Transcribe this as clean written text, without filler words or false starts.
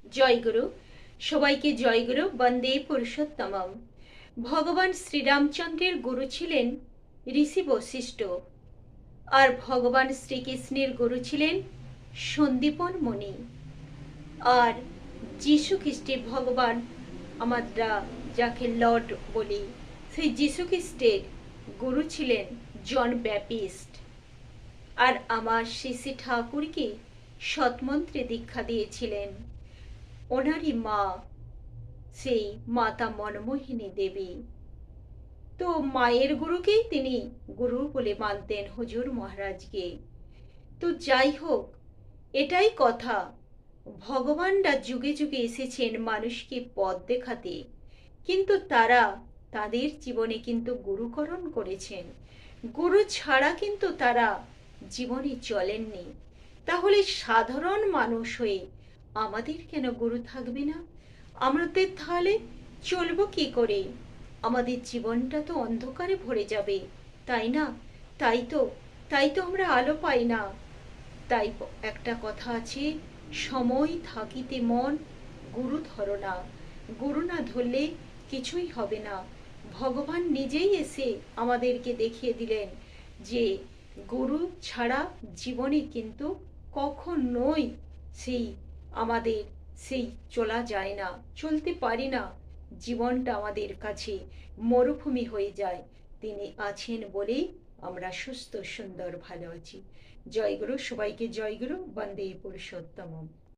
জয়গুরু, সবাইকে জয়গুরু। বন্দে পুরুষোত্তমম। ভগবান শ্রীরামচন্দ্রের গুরু ছিলেন ঋষি বশিষ্ঠ, আর ভগবান শ্রীকৃষ্ণের গুরু ছিলেন সন্দীপন মুনি। আর যীশু খ্রিস্টের ভগবান, আমরা যাকে লর্ড বলি, সেই যীশু খ্রিস্টের গুরু ছিলেন জন ব্যাপিস্ট। আর আমার শ্রী শ্রী ঠাকুরকে সৎমন্ত্রে দীক্ষা দিয়েছিলেন ওনারই মা, সেই মাতা মনমোহিনী দেবী। তো মায়ের গুরুকেই তিনি গুরু বলে মানতেন, হুজুর মহারাজকে। তো যাই হোক, এটাই কথা, ভগবানরা যুগে যুগে এসেছেন মানুষকে পথ দেখাতে, কিন্তু তারা তাদের জীবনে কিন্তু গুরুকরণ করেছেন। গুরু ছাড়া কিন্তু তারা জীবনে চলেননি। তাহলে সাধারণ মানুষ হয়ে আমাদের কেন গুরু থাকবে না? আমাদের তাহলে চলবো কি করে? আমাদের জীবনটা তো অন্ধকারে ভরে যাবে, তাই না? তাই তো আমরা আলো পাই না। তাই একটা কথা আছে, সময় থাকিতে মন গুরু ধরো না। গুরু না ধরলে কিছুই হবে না। ভগবান নিজেই এসে আমাদেরকে দেখিয়ে দিলেন যে গুরু ছাড়া জীবনে কিন্তু কখনোই সেই আমাদের সেই চলা যায় না, চলতে পারি না। জীবনটা আমাদের কাছে মরুভূমি হয়ে যায়। তিনি আছেন বলেই আমরা সুস্থ সুন্দর ভালো আছি। জয়গুরু, সবাইকে জয়গুরু। বন্দে পুরুষোত্তমম।